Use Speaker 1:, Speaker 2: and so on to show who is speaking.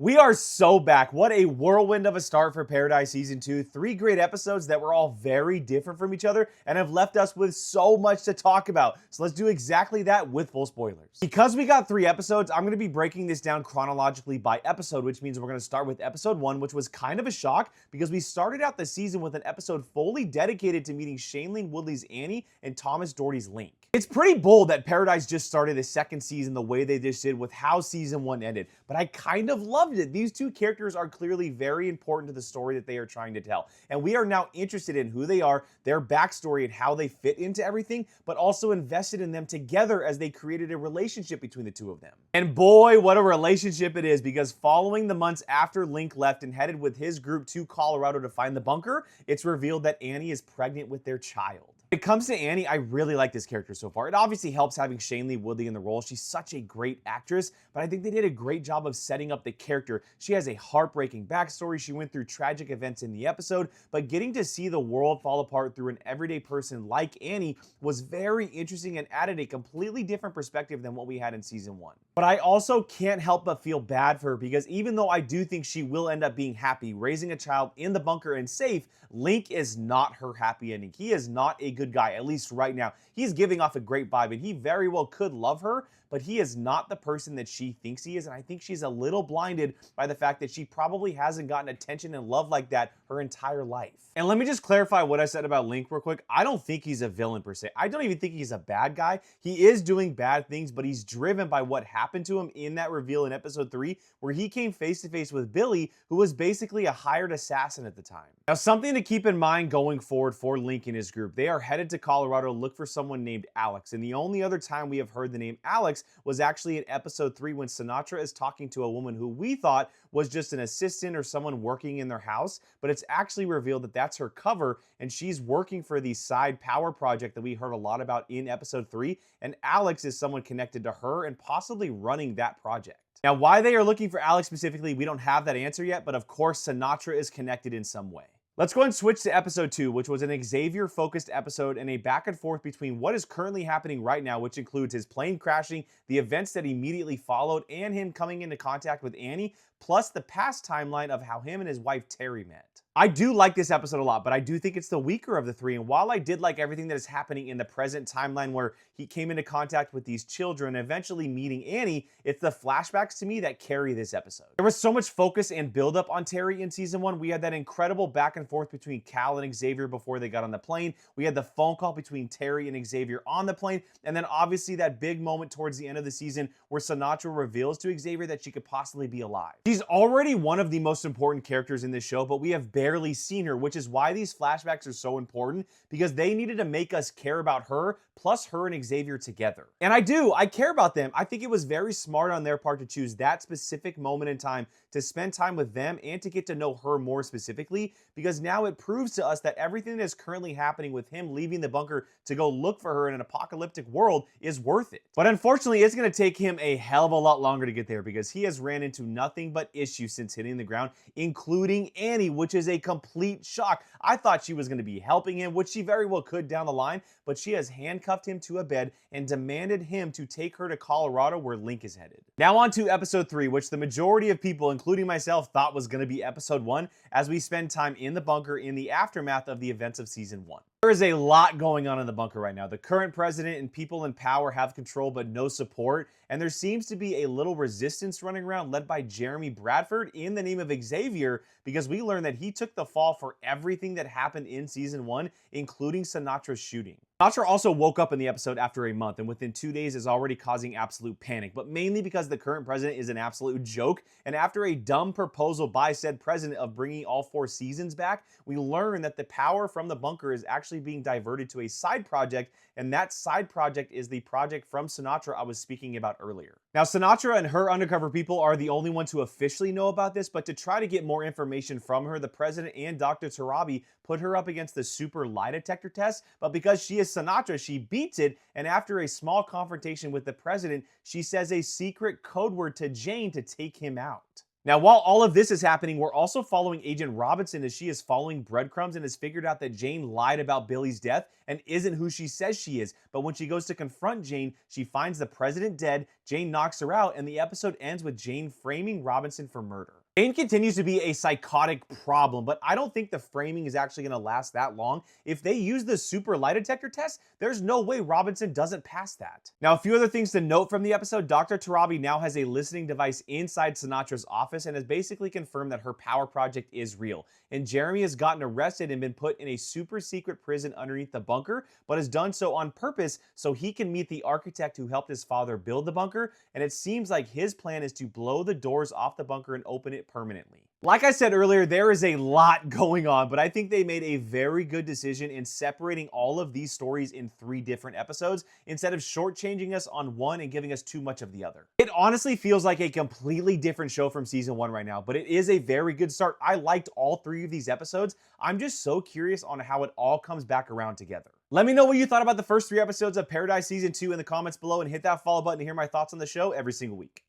Speaker 1: We are so back. What a whirlwind of a start for Paradise Season 2. 3 great episodes that were all very different from each other and have left us with so much to talk about. So let's do exactly that with full spoilers. Because we got 3 episodes, I'm going to be breaking this down chronologically by episode, which means we're going to start with episode 1, which was kind of a shock because we started out the season with an episode fully dedicated to meeting Shailene Woodley's Annie and Thomas Doherty's Link. It's pretty bold that Paradise just started the second season the way they just did with how season 1 ended, but I kind of loved it. These two characters are clearly very important to the story that they are trying to tell, and we are now interested in who they are, their backstory, and how they fit into everything, but also invested in them together as they created a relationship between the two of them. And boy, what a relationship it is, because following the months after Link left and headed with his group to Colorado to find the bunker, it's revealed that Annie is pregnant with their child. When it comes to Annie, I really like this character so far. It obviously helps having Shailene Woodley in the role. She's such a great actress, but I think they did a great job of setting up the character. She has a heartbreaking backstory. She went through tragic events in the episode, but getting to see the world fall apart through an everyday person like Annie was very interesting and added a completely different perspective than what we had in season 1. But I also can't help but feel bad for her because even though I do think she will end up being happy, raising a child in the bunker and safe, Link is not her happy ending. He is not a good guy, at least right now. He's giving off a great vibe, and he very well could love her, but he is not the person that she thinks he is, and I think she's a little blinded by the fact that she probably hasn't gotten attention and love like that her entire life. And let me just clarify what I said about Link real quick. I don't think he's a villain per se. I don't even think he's a bad guy. He is doing bad things, but he's driven by what happened to him in that reveal in episode 3, where he came face to face with Billy, who was basically a hired assassin at the time. Now, something to keep in mind going forward for Link and his group, they are headed to Colorado to look for someone named Alex, and the only other time we have heard the name Alex was actually in episode 3 when Sinatra is talking to a woman who we thought was just an assistant or someone working in their house, but it's actually revealed that that's her cover, and she's working for the side power project that we heard a lot about in episode 3, and Alex is someone connected to her and possibly running that project. Now, why they are looking for Alex specifically, we don't have that answer yet, but of course Sinatra is connected in some way. Let's go and switch to episode 2, which was an Xavier-focused episode and a back and forth between what is currently happening right now, which includes his plane crashing, the events that immediately followed, and him coming into contact with Annie, plus the past timeline of how him and his wife Terry met. I do like this episode a lot, but I do think it's the weaker of the 3, and while I did like everything that is happening in the present timeline where he came into contact with these children, eventually meeting Annie, it's the flashbacks to me that carry this episode. There was so much focus and buildup on Terry in season 1. We had that incredible back and forth between Cal and Xavier before they got on the plane. We had the phone call between Terry and Xavier on the plane, and then obviously that big moment towards the end of the season where Sinatra reveals to Xavier that she could possibly be alive. She's already one of the most important characters in this show, but we have barely seen her, which is why these flashbacks are so important, because they needed to make us care about her, plus her and Xavier together. And I care about them. I think it was very smart on their part to choose that specific moment in time to spend time with them and to get to know her more specifically, because now it proves to us that everything that is currently happening with him leaving the bunker to go look for her in an apocalyptic world is worth it. But unfortunately, it's going to take him a hell of a lot longer to get there, because he has ran into nothing but issues since hitting the ground, including Annie, which is a complete shock. I thought she was going to be helping him, which she very well could down the line, but she has handcuffed him to a bed and demanded him to take her to Colorado, where Link is headed. Now on to episode 3, which the majority of people, including myself, thought was going to be episode 1, as we spend time in the bunker in the aftermath of the events of season 1. There is a lot going on in the bunker right now. The current president and people in power have control but no support, and there seems to be a little resistance running around led by Jeremy Bradford in the name of Xavier, because we learned that he took the fall for everything that happened in season 1, including Sinatra's shooting. Sinatra also woke up in the episode after a month, and within 2 days is already causing absolute panic, but mainly because the current president is an absolute joke, and after a dumb proposal by said president of bringing all 4 seasons back, we learn that the power from the bunker is actually being diverted to a side project, and that side project is the project from Sinatra I was speaking about earlier. Now, Sinatra and her undercover people are the only ones who officially know about this, but to try to get more information from her, the president and Dr. Tarabi put her up against the super lie detector test, but because she is Sinatra, she beats it, and after a small confrontation with the president, she says a secret code word to Jane to take him out. Now, while all of this is happening, we're also following Agent Robinson as she is following breadcrumbs and has figured out that Jane lied about Billy's death and isn't who she says she is. But when she goes to confront Jane, she finds the president dead, Jane knocks her out, and the episode ends with Jane framing Robinson for murder. Jane continues to be a psychotic problem, but I don't think the framing is actually going to last that long. If they use the super lie detector test, there's no way Robinson doesn't pass that. Now, a few other things to note from the episode. Dr. Tarabi now has a listening device inside Sinatra's office and has basically confirmed that her power project is real. And Jeremy has gotten arrested and been put in a super secret prison underneath the bunker, but has done so on purpose so he can meet the architect who helped his father build the bunker, and it seems like his plan is to blow the doors off the bunker and open it permanently. Like I said earlier, there is a lot going on, but I think they made a very good decision in separating all of these stories in 3 different episodes instead of shortchanging us on one and giving us too much of the other. It honestly feels like a completely different show from season 1 right now, but it is a very good start. I liked all 3 of these episodes. I'm just so curious on how it all comes back around together. Let me know what you thought about the first 3 episodes of Paradise Season 2 in the comments below, and hit that follow button to hear my thoughts on the show every single week.